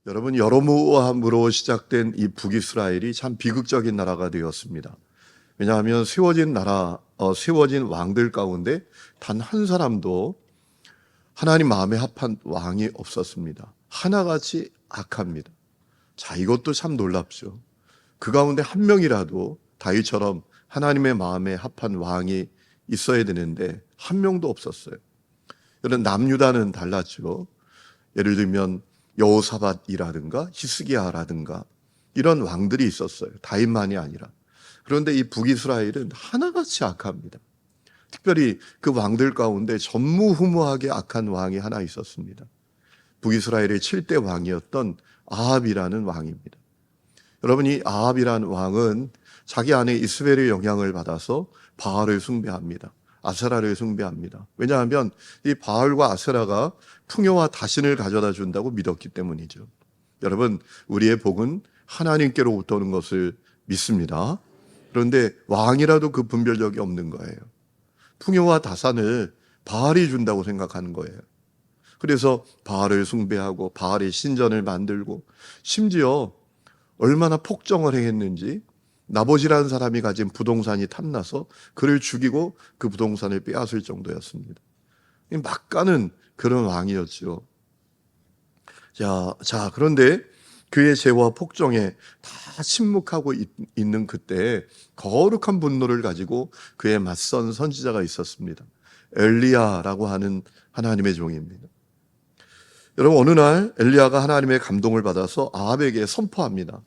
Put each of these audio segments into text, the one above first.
여러분, 여로보암으로 시작된 이 북이스라엘이 참 비극적인 나라가 되었습니다. 왜냐하면 세워진 왕들 가운데 단 한 사람도 하나님 마음에 합한 왕이 없었습니다. 하나같이 악합니다. 자, 이것도 참 놀랍죠. 그 가운데 한 명이라도 다윗처럼 하나님의 마음에 합한 왕이 있어야 되는데 한 명도 없었어요. 여러분, 남유다는 달랐죠. 예를 들면 여호사밧이라든가 히스기야라든가 이런 왕들이 있었어요. 다윗만이 아니라. 그런데 이 북이스라엘은 하나같이 악합니다. 특별히 그 왕들 가운데 전무후무하게 악한 왕이 하나 있었습니다. 북이스라엘의 7대 왕이었던 아합이라는 왕입니다. 여러분, 이 아합이라는 왕은 자기 안에 이스벨의 영향을 받아서 바알을 숭배합니다. 아세라를 숭배합니다. 왜냐하면 이 바알과 아세라가 풍요와 다신을 가져다 준다고 믿었기 때문이죠. 여러분, 우리의 복은 하나님께로부터 오는 것을 믿습니다. 그런데 왕이라도 그 분별력이 없는 거예요. 풍요와 다산을 바알이 준다고 생각하는 거예요. 그래서 바알을 숭배하고 바알의 신전을 만들고 심지어 얼마나 폭정을 행했는지 나봇이라는 사람이 가진 부동산이 탐나서 그를 죽이고 그 부동산을 빼앗을 정도였습니다. 막가는 그런 왕이었죠. 자, 그런데 그의 죄와 폭정에 다 침묵하고 있는 그때 거룩한 분노를 가지고 그에 맞선 선지자가 있었습니다. 엘리야라고 하는 하나님의 종입니다. 여러분, 어느 날 엘리야가 하나님의 감동을 받아서 아합에게 선포합니다.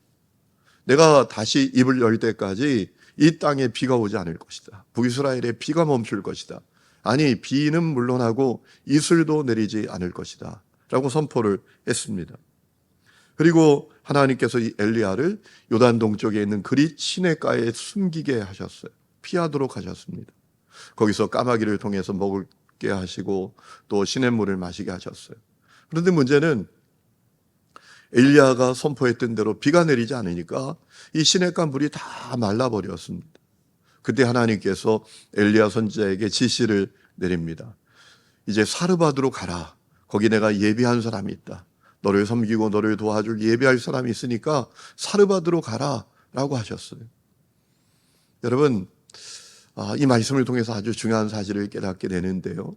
내가 다시 입을 열 때까지 이 땅에 비가 오지 않을 것이다. 북이스라엘에 비가 멈출 것이다. 아니, 비는 물론하고 이슬도 내리지 않을 것이다 라고 선포를 했습니다. 그리고 하나님께서 이 엘리야를 요단 동쪽에 있는 그릿 시내가에 숨기게 하셨어요. 피하도록 하셨습니다. 거기서 까마귀를 통해서 먹게 하시고 또 시냇물을 마시게 하셨어요. 그런데 문제는 엘리야가 선포했던 대로 비가 내리지 않으니까 이 시냇가 물이 다 말라버렸습니다. 그때 하나님께서 엘리야 선지자에게 지시를 내립니다. 이제 사르밧으로 가라. 거기 내가 예비한 사람이 있다. 너를 섬기고 너를 도와줄 예비할 사람이 있으니까 사르밧으로 가라 라고 하셨어요. 여러분, 이 말씀을 통해서 아주 중요한 사실을 깨닫게 되는데요.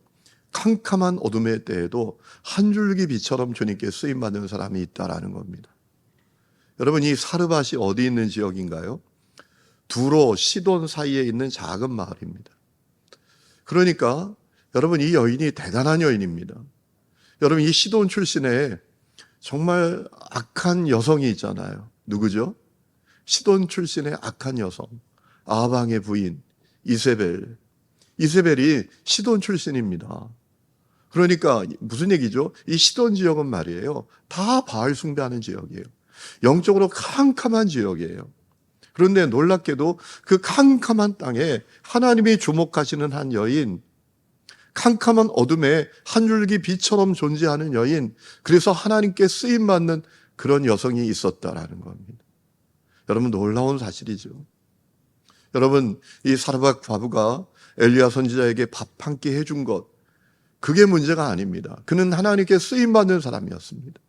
캄캄한 어둠의 때에도 한 줄기 빛처럼 주님께 쓰임받는 사람이 있다라는 겁니다. 여러분, 이 사르밧이 어디 있는 지역인가요? 두로, 시돈 사이에 있는 작은 마을입니다. 그러니까 여러분, 이 여인이 대단한 여인입니다. 여러분, 이 시돈 출신의 정말 악한 여성이 있잖아요. 누구죠? 시돈 출신의 악한 여성, 아방의 부인 이세벨. 이세벨이 시돈 출신입니다. 그러니까 무슨 얘기죠? 이 시돈 지역은 말이에요, 다 바알 숭배하는 지역이에요. 영적으로 캄캄한 지역이에요. 그런데 놀랍게도 그 캄캄한 땅에 하나님이 주목하시는 한 여인, 캄캄한 어둠에 한 줄기 빛처럼 존재하는 여인, 그래서 하나님께 쓰임받는 그런 여성이 있었다라는 겁니다. 여러분, 놀라운 사실이죠. 여러분, 이 사르밧 과부가 엘리야 선지자에게 밥 한 끼 해준 것, 그게 문제가 아닙니다. 그는 하나님께 쓰임받는 사람이었습니다.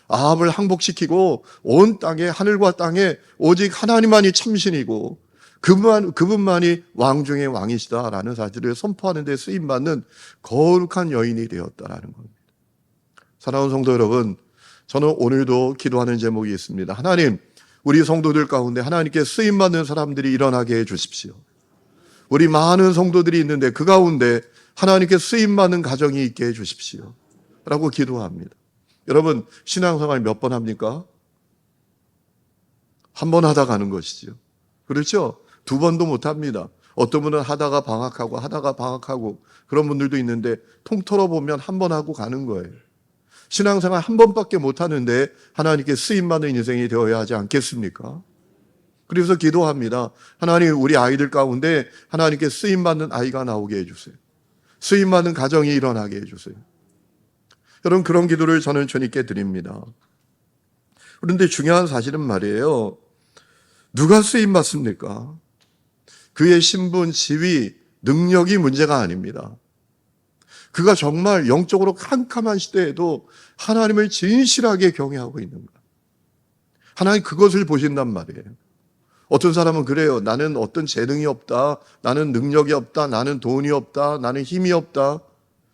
아합을 항복시키고 온 땅에, 하늘과 땅에 오직 하나님만이 참신이고 그분만이 왕 중의 왕이시다라는 사실을 선포하는 데 쓰임받는 거룩한 여인이 되었다라는 겁니다. 사랑하는 성도 여러분, 저는 오늘도 기도하는 제목이 있습니다. 하나님, 우리 성도들 가운데 하나님께 쓰임받는 사람들이 일어나게 해 주십시오. 우리 많은 성도들이 있는데 그 가운데 하나님께 쓰임받는 가정이 있게 해 주십시오 라고 기도합니다. 여러분, 신앙생활 몇 번 합니까? 한 번 하다 가는 것이죠. 그렇죠? 두 번도 못 합니다. 어떤 분은 하다가 방학하고 그런 분들도 있는데 통틀어 보면 한 번 하고 가는 거예요. 신앙생활 한 번밖에 못 하는데 하나님께 쓰임받는 인생이 되어야 하지 않겠습니까? 그래서 기도합니다. 하나님, 우리 아이들 가운데 하나님께 쓰임받는 아이가 나오게 해주세요. 쓰임받는 가정이 일어나게 해주세요. 여러분, 그런 기도를 저는 주님께 드립니다. 그런데 중요한 사실은 말이에요, 누가 쓰임받습니까? 그의 신분, 지위, 능력이 문제가 아닙니다. 그가 정말 영적으로 캄캄한 시대에도 하나님을 진실하게 경외하고 있는가? 하나님 그것을 보신단 말이에요. 어떤 사람은 그래요. 나는 어떤 재능이 없다. 나는 능력이 없다. 나는 돈이 없다. 나는 힘이 없다.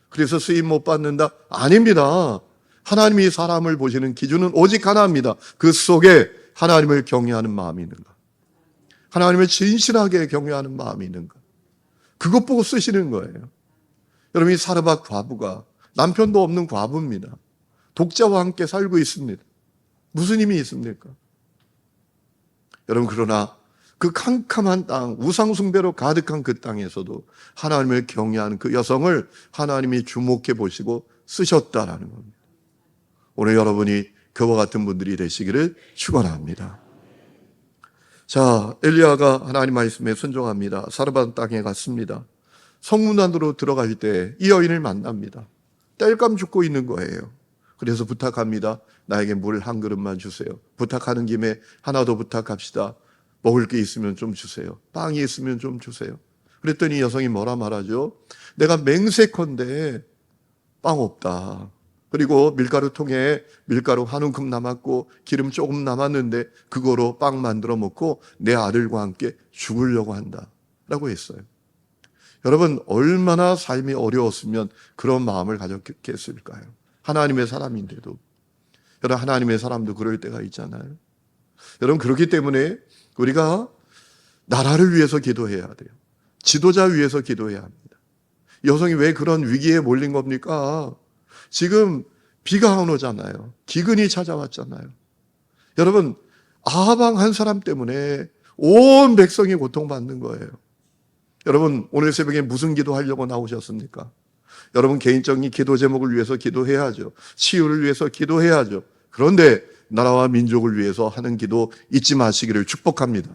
그래서 수입 못 받는다. 아닙니다. 하나님이 사람을 보시는 기준은 오직 하나입니다. 그 속에 하나님을 경외하는 마음이 있는가? 하나님을 진실하게 경외하는 마음이 있는가? 그것 보고 쓰시는 거예요. 여러분, 이 사르밧 과부가 남편도 없는 과부입니다. 독자와 함께 살고 있습니다. 무슨 힘이 있습니까? 여러분, 그러나 그 캄캄한 땅, 우상숭배로 가득한 그 땅에서도 하나님을 경외하는 그 여성을 하나님이 주목해 보시고 쓰셨다라는 겁니다. 오늘 여러분이 그와 같은 분들이 되시기를 축원합니다. 자, 엘리야가 하나님 말씀에 순종합니다. 사르밧 땅에 갔습니다. 성문 안으로 들어갈 때 이 여인을 만납니다. 땔감 죽고 있는 거예요. 그래서 부탁합니다. 나에게 물 한 그릇만 주세요. 부탁하는 김에 하나 더 부탁합시다. 먹을 게 있으면 좀 주세요. 빵이 있으면 좀 주세요. 그랬더니 여성이 뭐라 말하죠? 내가 맹세컨대 빵 없다. 그리고 밀가루통에 밀가루 한 움큼 남았고 기름 조금 남았는데 그거로 빵 만들어 먹고 내 아들과 함께 죽으려고 한다 라고 했어요. 여러분, 얼마나 삶이 어려웠으면 그런 마음을 가졌겠을까요? 하나님의 사람인데도. 여러분, 하나님의 사람도 그럴 때가 있잖아요. 여러분, 그렇기 때문에 우리가 나라를 위해서 기도해야 돼요. 지도자 위해서 기도해야 합니다. 여성이 왜 그런 위기에 몰린 겁니까? 지금 비가 안 오잖아요. 기근이 찾아왔잖아요. 여러분, 아합 왕 한 사람 때문에 온 백성이 고통받는 거예요. 여러분, 오늘 새벽에 무슨 기도하려고 나오셨습니까? 여러분, 개인적인 기도 제목을 위해서 기도해야죠. 치유를 위해서 기도해야죠. 그런데 나라와 민족을 위해서 하는 기도 잊지 마시기를 축복합니다.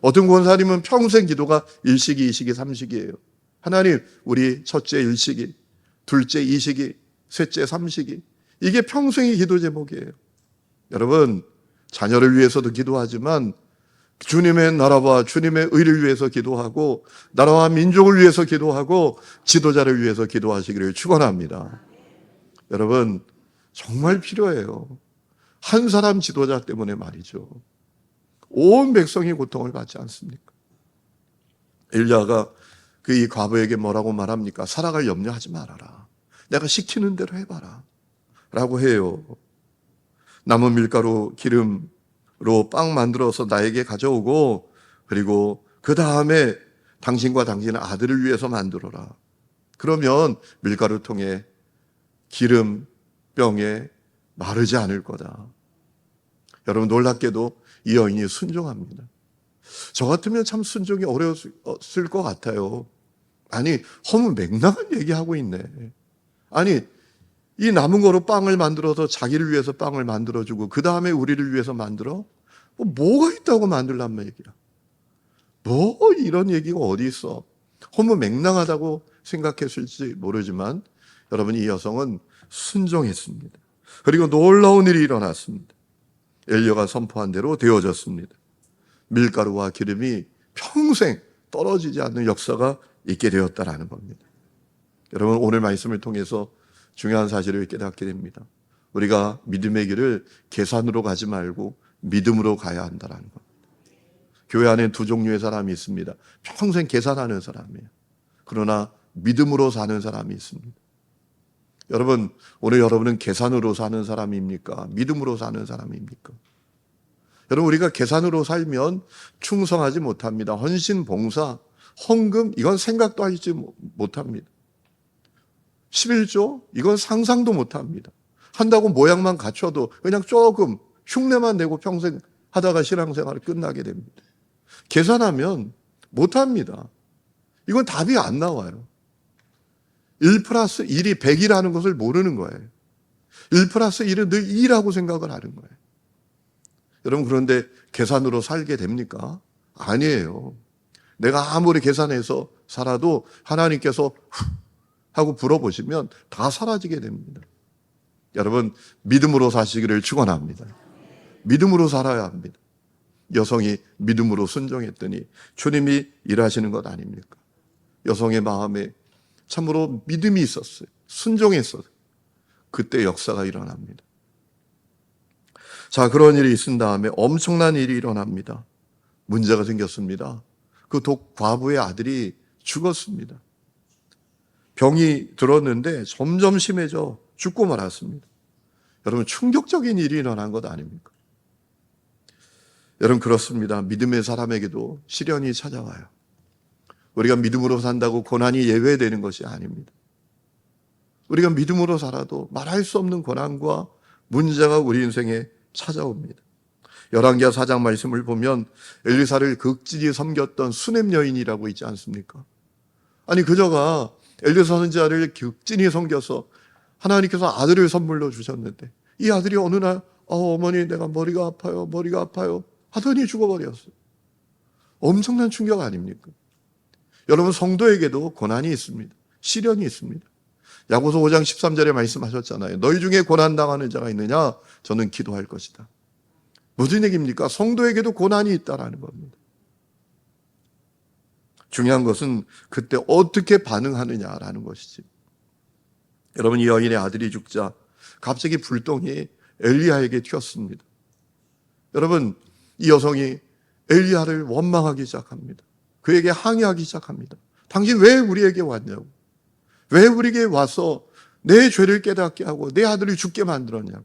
어떤 권사님은 평생 기도가 1시기, 2시기, 3시기예요. 하나님, 우리 첫째 1시기, 둘째 2시기, 셋째 3시기. 이게 평생의 기도 제목이에요. 여러분, 자녀를 위해서도 기도하지만 주님의 나라와 주님의 의를 위해서 기도하고 나라와 민족을 위해서 기도하고 지도자를 위해서 기도하시기를 축원합니다. 여러분, 정말 필요해요. 한 사람 지도자 때문에 말이죠. 온 백성이 고통을 받지 않습니까? 엘리야가 그 이 과부에게 뭐라고 말합니까? 살아갈 염려하지 말아라. 내가 시키는 대로 해봐라 라고 해요. 남은 밀가루 기름으로 빵 만들어서 나에게 가져오고 그리고 그 다음에 당신과 당신의 아들을 위해서 만들어라. 그러면 밀가루통에 기름병에 마르지 않을 거다. 여러분, 놀랍게도 이 여인이 순종합니다. 저 같으면 참 순종이 어려웠을 것 같아요. 아니, 허무맹랑한 얘기하고 있네. 아니, 이 남은 거로 빵을 만들어서 자기를 위해서 빵을 만들어주고 그 다음에 우리를 위해서 만들어? 뭐가 있다고 만들란 얘기야? 뭐 이런 얘기가 어디 있어? 허무맹랑하다고 생각했을지 모르지만 여러분, 이 여성은 순종했습니다. 그리고 놀라운 일이 일어났습니다. 엘리야가 선포한 대로 되어졌습니다. 밀가루와 기름이 평생 떨어지지 않는 역사가 있게 되었다라는 겁니다. 여러분, 오늘 말씀을 통해서 중요한 사실을 깨닫게 됩니다. 우리가 믿음의 길을 계산으로 가지 말고 믿음으로 가야 한다는 겁니다. 교회 안에 두 종류의 사람이 있습니다. 평생 계산하는 사람이에요. 그러나 믿음으로 사는 사람이 있습니다. 여러분, 오늘 여러분은 계산으로 사는 사람입니까? 믿음으로 사는 사람입니까? 여러분, 우리가 계산으로 살면 충성하지 못합니다. 헌신, 봉사, 헌금, 이건 생각도 하지 못합니다. 11조, 이건 상상도 못합니다. 한다고 모양만 갖춰도 그냥 조금 흉내만 내고 평생 하다가 신앙생활이 끝나게 됩니다. 계산하면 못합니다. 이건 답이 안 나와요. 1 플러스 1이 100이라는 것을 모르는 거예요. 1 플러스 1은 늘 2라고 생각을 하는 거예요. 여러분, 그런데 계산으로 살게 됩니까? 아니에요. 내가 아무리 계산해서 살아도 하나님께서 하고 불어보시면 다 사라지게 됩니다. 여러분, 믿음으로 사시기를 축원합니다. 믿음으로 살아야 합니다. 여성이 믿음으로 순종했더니 주님이 일하시는 것 아닙니까? 여성의 마음에 참으로 믿음이 있었어요. 순종했어요. 그때 역사가 일어납니다. 자, 그런 일이 있은 다음에 엄청난 일이 일어납니다. 문제가 생겼습니다. 그 과부의 아들이 죽었습니다. 병이 들었는데 점점 심해져 죽고 말았습니다. 여러분, 충격적인 일이 일어난 것 아닙니까? 여러분, 그렇습니다. 믿음의 사람에게도 시련이 찾아와요. 우리가 믿음으로 산다고 고난이 예외되는 것이 아닙니다. 우리가 믿음으로 살아도 말할 수 없는 고난과 문제가 우리 인생에 찾아옵니다. 열왕기하 4장 말씀을 보면 엘리사를 극진히 섬겼던 수넴 여인이라고 있지 않습니까? 아니, 그저가 엘리사 선지자를 극진히 섬겨서 하나님께서 아들을 선물로 주셨는데 이 아들이 어느 날 어머니 내가 머리가 아파요 하더니 죽어버렸어요. 엄청난 충격 아닙니까? 여러분, 성도에게도 고난이 있습니다. 시련이 있습니다. 야고보서 5장 13절에 말씀하셨잖아요. 너희 중에 고난당하는 자가 있느냐? 저는 기도할 것이다. 무슨 얘기입니까? 성도에게도 고난이 있다라는 겁니다. 중요한 것은 그때 어떻게 반응하느냐라는 것이지. 여러분, 이 여인의 아들이 죽자 갑자기 불똥이 엘리야에게 튀었습니다. 여러분, 이 여성이 엘리야를 원망하기 시작합니다. 그에게 항의하기 시작합니다. 당신 왜 우리에게 왔냐고. 왜 우리에게 와서 내 죄를 깨닫게 하고 내 아들을 죽게 만들었냐고.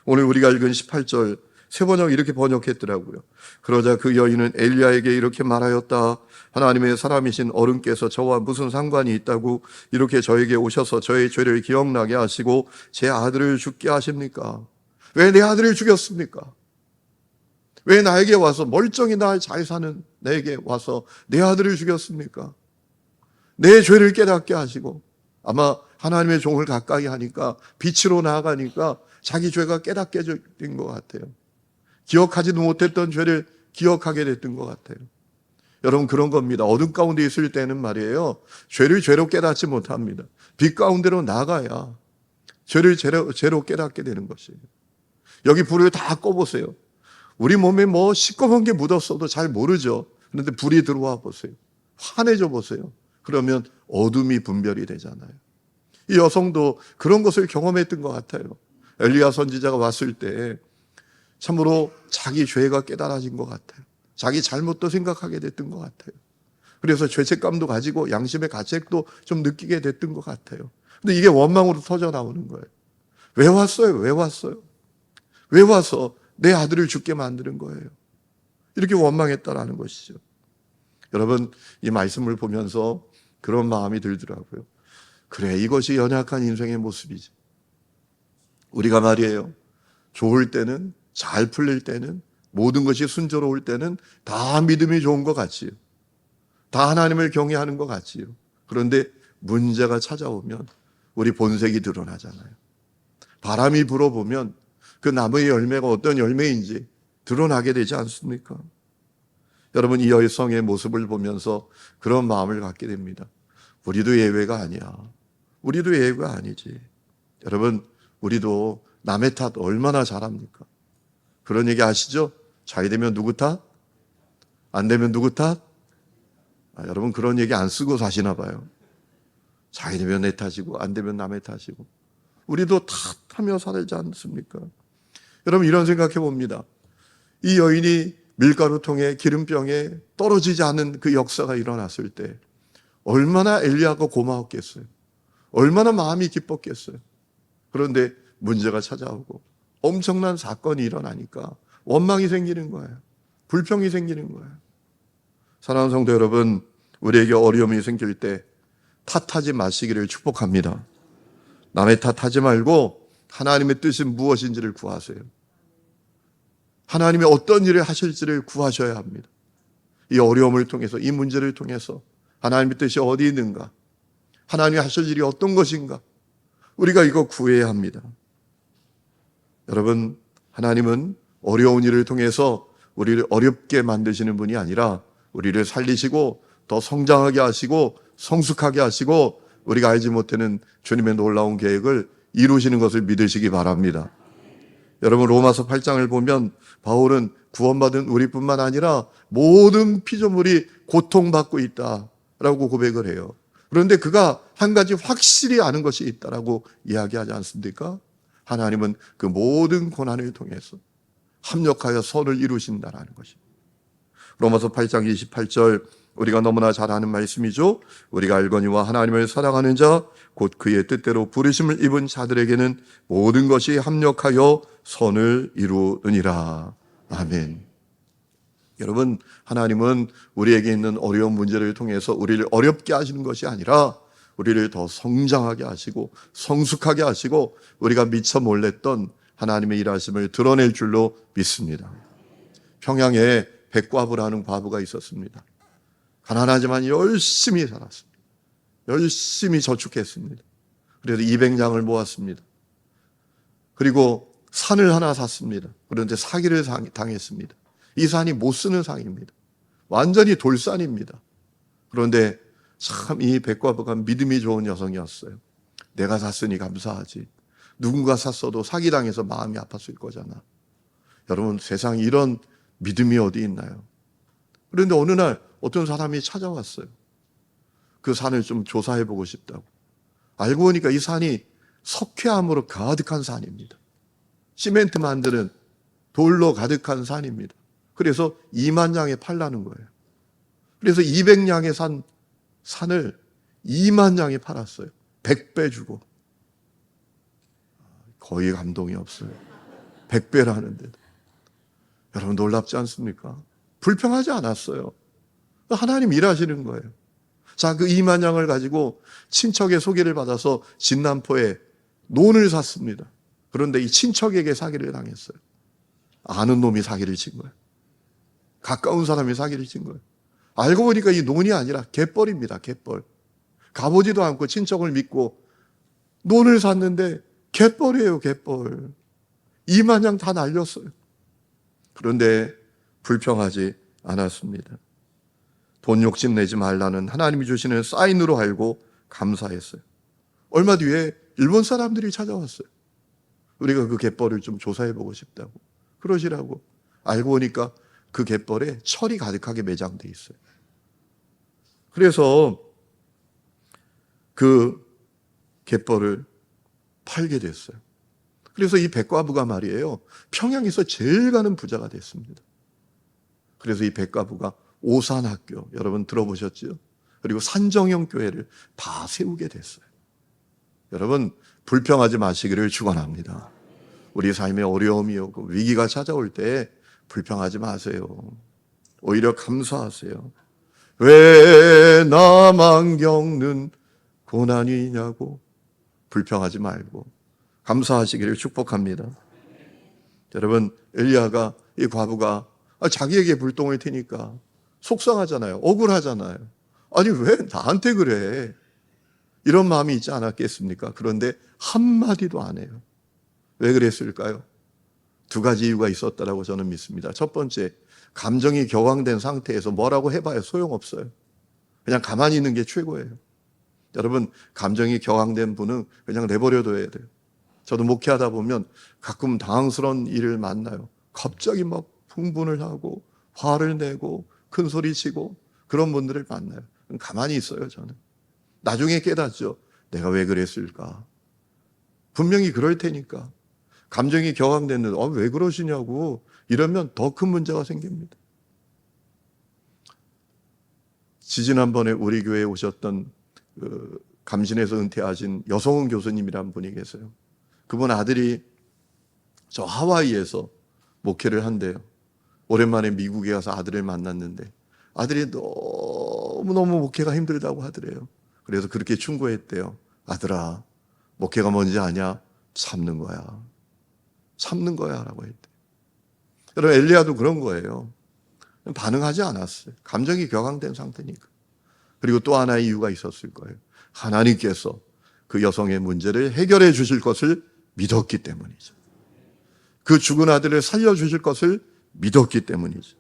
오늘 우리가 읽은 18절 새 번역 이렇게 번역했더라고요. 그러자 그 여인은 엘리야에게 이렇게 말하였다. 하나님의 사람이신 어른께서 저와 무슨 상관이 있다고 이렇게 저에게 오셔서 저의 죄를 기억나게 하시고 제 아들을 죽게 하십니까? 왜 내 아들을 죽였습니까? 왜 나에게 와서 멀쩡히 나 잘 사는 나에게 와서 내 아들을 죽였습니까? 내 죄를 깨닫게 하시고 아마 하나님의 종을 가까이 하니까 빛으로 나아가니까 자기 죄가 깨닫게 된 것 같아요. 기억하지도 못했던 죄를 기억하게 됐던 것 같아요. 여러분, 그런 겁니다. 어둠 가운데 있을 때는 말이에요. 죄를 죄로 깨닫지 못합니다. 빛 가운데로 나가야 죄를 죄로 깨닫게 되는 것이에요. 여기 불을 다 꺼보세요. 우리 몸에 뭐 시꺼먼 게 묻었어도 잘 모르죠. 그런데 불이 들어와 보세요. 환해져 보세요. 그러면 어둠이 분별이 되잖아요. 이 여성도 그런 것을 경험했던 것 같아요. 엘리야 선지자가 왔을 때 참으로 자기 죄가 깨달아진 것 같아요. 자기 잘못도 생각하게 됐던 것 같아요. 그래서 죄책감도 가지고 양심의 가책도 좀 느끼게 됐던 것 같아요. 근데 이게 원망으로 터져 나오는 거예요. 왜 왔어요? 왜 왔어요? 왜 와서 내 아들을 죽게 만드는 거예요? 이렇게 원망했다라는 것이죠. 여러분, 이 말씀을 보면서 그런 마음이 들더라고요. 그래, 이것이 연약한 인생의 모습이지. 우리가 말이에요. 좋을 때는, 잘 풀릴 때는, 모든 것이 순조로울 때는 다 믿음이 좋은 것 같지요. 다 하나님을 경외하는 것 같지요. 그런데 문제가 찾아오면 우리 본색이 드러나잖아요. 바람이 불어보면 그 나무의 열매가 어떤 열매인지 드러나게 되지 않습니까? 여러분, 이 여성의 모습을 보면서 그런 마음을 갖게 됩니다. 우리도 예외가 아니야. 우리도 예외가 아니지. 여러분, 우리도 남의 탓 얼마나 잘합니까? 그런 얘기 아시죠? 잘 되면 누구 탓? 안 되면 누구 탓? 여러분, 그런 얘기 안 쓰고 사시나 봐요. 잘 되면 내 탓이고 안 되면 남의 탓이고. 우리도 탓하며 살지 않습니까? 여러분, 이런 생각해 봅니다. 이 여인이 밀가루통에 기름병에 떨어지지 않은 그 역사가 일어났을 때 얼마나 엘리야가 고마웠겠어요. 얼마나 마음이 기뻤겠어요. 그런데 문제가 찾아오고 엄청난 사건이 일어나니까 원망이 생기는 거예요. 불평이 생기는 거예요. 사랑하는 성도 여러분, 우리에게 어려움이 생길 때 탓하지 마시기를 축복합니다. 남의 탓하지 말고 하나님의 뜻이 무엇인지를 구하세요. 하나님이 어떤 일을 하실지를 구하셔야 합니다. 이 어려움을 통해서, 이 문제를 통해서 하나님의 뜻이 어디 있는가? 하나님이 하실 일이 어떤 것인가? 우리가 이거 구해야 합니다. 여러분, 하나님은 어려운 일을 통해서 우리를 어렵게 만드시는 분이 아니라 우리를 살리시고 더 성장하게 하시고 성숙하게 하시고 우리가 알지 못하는 주님의 놀라운 계획을 이루시는 것을 믿으시기 바랍니다. 여러분, 로마서 8장을 보면 바울은 구원받은 우리뿐만 아니라 모든 피조물이 고통받고 있다라고 고백을 해요. 그런데 그가 한 가지 확실히 아는 것이 있다라고 이야기하지 않습니까? 하나님은 그 모든 고난을 통해서 합력하여 선을 이루신다라는 것입니다. 로마서 8장 28절, 우리가 너무나 잘 아는 말씀이죠. 우리가 알거니와 하나님을 사랑하는 자 곧 그의 뜻대로 부르심을 입은 자들에게는 모든 것이 합력하여 선을 이루느니라. 아멘. 여러분, 하나님은 우리에게 있는 어려운 문제를 통해서 우리를 어렵게 하시는 것이 아니라 우리를 더 성장하게 하시고 성숙하게 하시고 우리가 미처 몰랐던 하나님의 일하심을 드러낼 줄로 믿습니다. 평양에 백과부라는 과부가 있었습니다. 가난하지만 열심히 살았습니다. 열심히 저축했습니다. 그래서 200냥을 모았습니다. 그리고 산을 하나 샀습니다. 그런데 사기를 당했습니다. 이 산이 못 쓰는 산입니다. 완전히 돌산입니다. 그런데 참 이 백과부가 믿음이 좋은 여성이었어요. 내가 샀으니 감사하지. 누군가 샀어도 사기당해서 마음이 아팠을 거잖아. 여러분, 세상에 이런 믿음이 어디 있나요? 그런데 어느 날 어떤 사람이 찾아왔어요. 그 산을 좀 조사해보고 싶다고. 알고 보니까 이 산이 석회암으로 가득한 산입니다. 시멘트 만드는 돌로 가득한 산입니다. 그래서 2만 냥에 팔라는 거예요. 그래서 200냥에 산 산을 2만 냥에 팔았어요. 100배 주고. 거의 감동이 없어요. 100배라는데도. 여러분, 놀랍지 않습니까? 불평하지 않았어요. 하나님 일하시는 거예요. 자, 그 2만 냥을 가지고 친척의 소개를 받아서 진남포에 논을 샀습니다. 그런데 이 친척에게 사기를 당했어요. 아는 놈이 사기를 친 거예요. 가까운 사람이 사기를 친 거예요. 알고 보니까 이 논이 아니라 갯벌입니다. 갯벌. 가보지도 않고 친척을 믿고 논을 샀는데 갯벌이에요. 갯벌. 2만 냥 다 날렸어요. 그런데 불평하지 않았습니다. 돈 욕심 내지 말라는 하나님이 주시는 사인으로 알고 감사했어요. 얼마 뒤에 일본 사람들이 찾아왔어요. 우리가 그 갯벌을 좀 조사해보고 싶다고. 그러시라고. 알고 보니까 그 갯벌에 철이 가득하게 매장돼 있어요. 그래서 그 갯벌을 팔게 됐어요. 그래서 이 백과부가 말이에요. 평양에서 제일 가는 부자가 됐습니다. 그래서 이 백과부가 오산학교, 여러분 들어보셨죠? 그리고 산정형 교회를 다 세우게 됐어요. 여러분, 불평하지 마시기를 축원합니다. 우리 삶에 어려움이 오고 위기가 찾아올 때 불평하지 마세요. 오히려 감사하세요. 왜 나만 겪는 고난이냐고 불평하지 말고 감사하시기를 축복합니다. 여러분, 엘리야가, 이 과부가 자기에게 불똥을 튀니까 속상하잖아요. 억울하잖아요. 아니, 왜 나한테 그래? 이런 마음이 있지 않았겠습니까? 그런데 한마디도 안 해요. 왜 그랬을까요? 두 가지 이유가 있었다라고 저는 믿습니다. 첫 번째, 감정이 격앙된 상태에서 뭐라고 해봐야 소용없어요. 그냥 가만히 있는 게 최고예요. 여러분, 감정이 격앙된 분은 그냥 내버려둬야 돼요. 저도 목회하다 보면 가끔 당황스러운 일을 만나요. 갑자기 막 흥분을 하고 화를 내고 큰 소리 치고 그런 분들을 만나요. 가만히 있어요, 저는. 나중에 깨닫죠. 내가 왜 그랬을까? 분명히 그럴 테니까. 감정이 격앙됐는데 왜 그러시냐고 이러면 더 큰 문제가 생깁니다. 지지난번에 우리 교회에 오셨던 감신에서 은퇴하신 여성은 교수님이란 분이 계세요. 그분 아들이 저 하와이에서 목회를 한대요. 오랜만에 미국에 가서 아들을 만났는데 아들이 너무너무 목회가 힘들다고 하더래요. 그래서 그렇게 충고했대요. 아들아, 목회가 뭔지 아냐? 참는 거야. 참는 거야 라고 했대. 여러분, 엘리야도 그런 거예요. 반응하지 않았어요. 감정이 격앙된 상태니까. 그리고 또 하나의 이유가 있었을 거예요. 하나님께서 그 여성의 문제를 해결해 주실 것을 믿었기 때문이죠. 그 죽은 아들을 살려주실 것을 믿었기 때문이죠.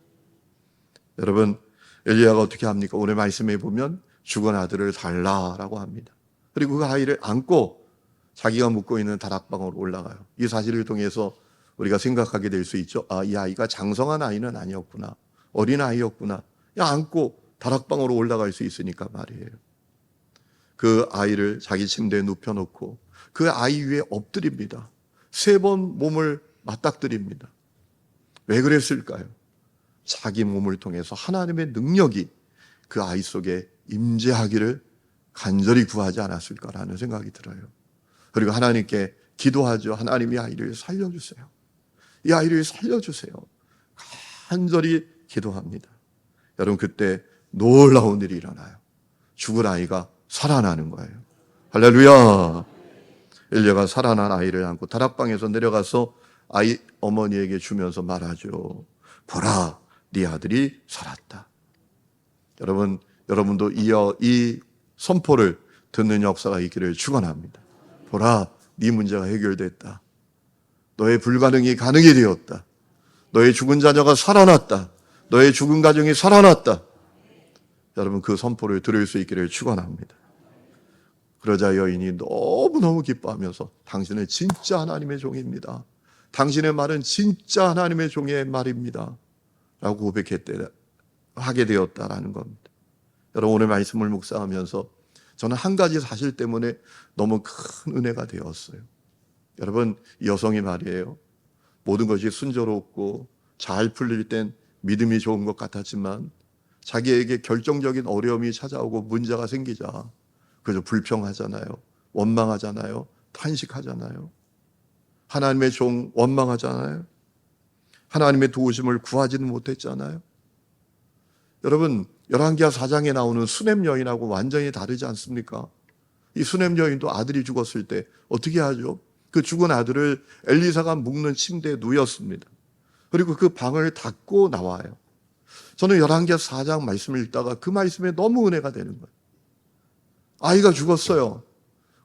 여러분, 엘리야가 어떻게 합니까? 오늘 말씀에 보면 죽은 아들을 달라라고 합니다. 그리고 그 아이를 안고 자기가 묵고 있는 다락방으로 올라가요. 이 사실을 통해서 우리가 생각하게 될 수 있죠. 이 아이가 장성한 아이는 아니었구나. 어린 아이였구나. 안고 다락방으로 올라갈 수 있으니까 말이에요. 그 아이를 자기 침대에 눕혀놓고 그 아이 위에 엎드립니다. 3번 몸을 맞닥뜨립니다. 왜 그랬을까요? 자기 몸을 통해서 하나님의 능력이 그 아이 속에 임재하기를 간절히 구하지 않았을까라는 생각이 들어요. 그리고 하나님께 기도하죠. 하나님 이 아이를 살려주세요. 이 아이를 살려주세요. 간절히 기도합니다. 여러분 그때 놀라운 일이 일어나요. 죽은 아이가 살아나는 거예요. 할렐루야. 엘리야가 살아난 아이를 안고 다락방에서 내려가서 아이 어머니에게 주면서 말하죠. 보라, 네 아들이 살았다. 여러분도 이 선포를 듣는 역사가 있기를 축원합니다. 보라, 네 문제가 해결됐다. 너의 불가능이 가능이 되었다. 너의 죽은 자녀가 살아났다. 너의 죽은 가정이 살아났다. 여러분 그 선포를 들을 수 있기를 축원합니다. 그러자 여인이 너무너무 기뻐하면서 당신은 진짜 하나님의 종입니다. 당신의 말은 진짜 하나님의 종의 말입니다. 라고 하게 되었다라는 겁니다. 여러분 오늘 말씀을 묵상하면서 저는 한 가지 사실 때문에 너무 큰 은혜가 되었어요. 여러분 이 여성이 말이에요. 모든 것이 순조롭고 잘 풀릴 땐 믿음이 좋은 것 같았지만 자기에게 결정적인 어려움이 찾아오고 문제가 생기자 그저 불평하잖아요. 원망하잖아요. 탄식하잖아요. 하나님의 종 원망하잖아요. 하나님의 도우심을 구하지는 못했잖아요. 여러분 열왕기하 4장에 나오는 수넴 여인하고 완전히 다르지 않습니까? 이 수넴 여인도 아들이 죽었을 때 어떻게 하죠? 그 죽은 아들을 엘리사가 묵는 침대에 누였습니다. 그리고 그 방을 닫고 나와요. 저는 열왕기하 4장 말씀을 읽다가 그 말씀에 너무 은혜가 되는 거예요. 아이가 죽었어요.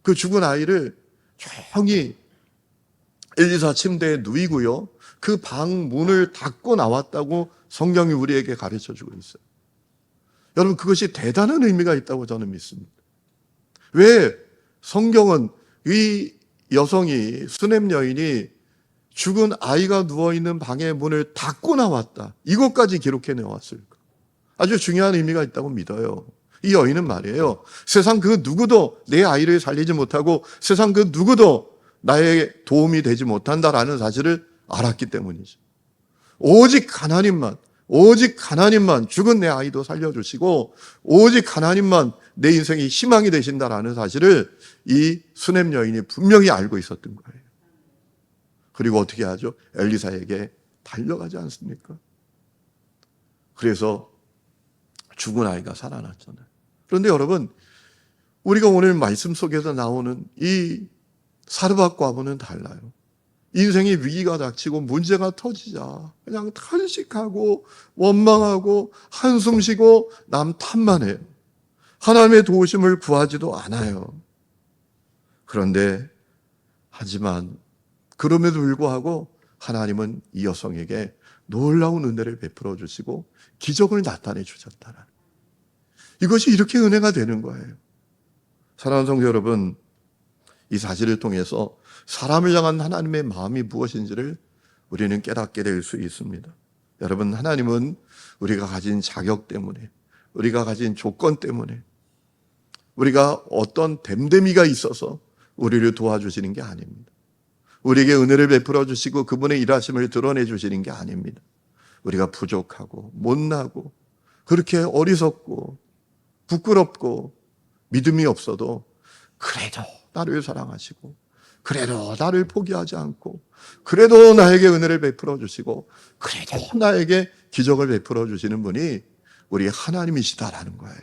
그 죽은 아이를 조용히 엘리사 침대에 누이고요. 그 방 문을 닫고 나왔다고 성경이 우리에게 가르쳐주고 있어요. 여러분 그것이 대단한 의미가 있다고 저는 믿습니다. 왜 성경은 이 여성이 수넴 여인이 죽은 아이가 누워있는 방의 문을 닫고 나왔다. 이것까지 기록해 내왔을까? 아주 중요한 의미가 있다고 믿어요. 이 여인은 말이에요. 세상 그 누구도 내 아이를 살리지 못하고 세상 그 누구도 나의 도움이 되지 못한다라는 사실을 알았기 때문이죠. 오직 하나님만 죽은 내 아이도 살려주시고 오직 하나님만 내 인생의 희망이 되신다라는 사실을 이 수넴 여인이 분명히 알고 있었던 거예요. 그리고 어떻게 하죠? 엘리사에게 달려가지 않습니까? 그래서 죽은 아이가 살아났잖아요. 그런데 여러분 우리가 오늘 말씀 속에서 나오는 이 사르밧과부는 달라요. 인생의 위기가 닥치고 문제가 터지자 그냥 탄식하고 원망하고 한숨 쉬고 남 탓만 해요. 하나님의 도우심을 구하지도 않아요. 그런데 하지만 그럼에도 불구하고 하나님은 이 여성에게 놀라운 은혜를 베풀어 주시고 기적을 나타내 주셨다는 이것이 이렇게 은혜가 되는 거예요. 사랑하는 성도 여러분, 이 사실을 통해서 사람을 향한 하나님의 마음이 무엇인지를 우리는 깨닫게 될 수 있습니다. 여러분, 하나님은 우리가 가진 자격 때문에, 우리가 가진 조건 때문에, 우리가 어떤 됨됨이가 있어서 우리를 도와주시는 게 아닙니다. 우리에게 은혜를 베풀어 주시고 그분의 일하심을 드러내 주시는 게 아닙니다. 우리가 부족하고 못나고 그렇게 어리석고 부끄럽고 믿음이 없어도 그래도 나를 사랑하시고 그래도 나를 포기하지 않고 그래도 나에게 은혜를 베풀어 주시고 그래도 나에게 기적을 베풀어 주시는 분이 우리 하나님이시다라는 거예요.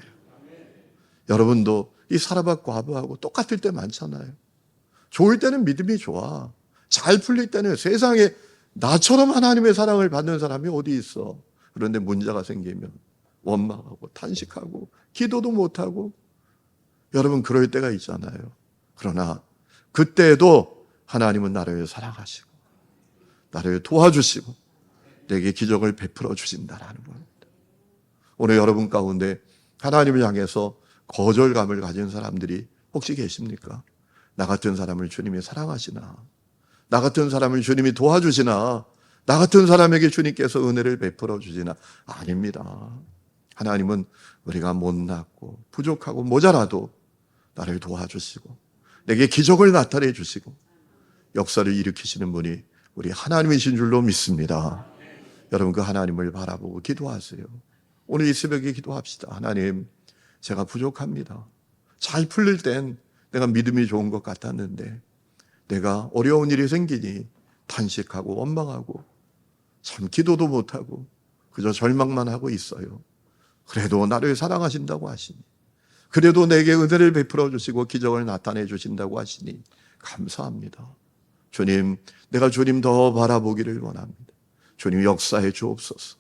여러분도 이 사르밧 과부하고 똑같을 때 많잖아요. 좋을 때는 믿음이 좋아. 잘 풀릴 때는 세상에 나처럼 하나님의 사랑을 받는 사람이 어디 있어. 그런데 문제가 생기면 원망하고 탄식하고 기도도 못하고 여러분 그럴 때가 있잖아요. 그러나 그때도 하나님은 나를 사랑하시고 나를 도와주시고 내게 기적을 베풀어 주신다라는 겁니다. 오늘 여러분 가운데 하나님을 향해서 거절감을 가진 사람들이 혹시 계십니까? 나 같은 사람을 주님이 사랑하시나? 나 같은 사람을 주님이 도와주시나? 나 같은 사람에게 주님께서 은혜를 베풀어 주시나? 아닙니다. 하나님은 우리가 못났고 부족하고 모자라도 나를 도와주시고 내게 기적을 나타내 주시고 역사를 일으키시는 분이 우리 하나님이신 줄로 믿습니다. 여러분 그 하나님을 바라보고 기도하세요. 오늘 이 새벽에 기도합시다. 하나님, 제가 부족합니다. 잘 풀릴 땐 내가 믿음이 좋은 것 같았는데 내가 어려운 일이 생기니 탄식하고 원망하고 참 기도도 못하고 그저 절망만 하고 있어요. 그래도 나를 사랑하신다고 하시니, 그래도 내게 은혜를 베풀어 주시고 기적을 나타내 주신다고 하시니 감사합니다. 주님, 내가 주님 더 바라보기를 원합니다. 주님 역사해 주옵소서.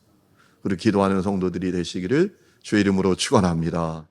우리 기도하는 성도들이 되시기를 주의 이름으로 축원합니다.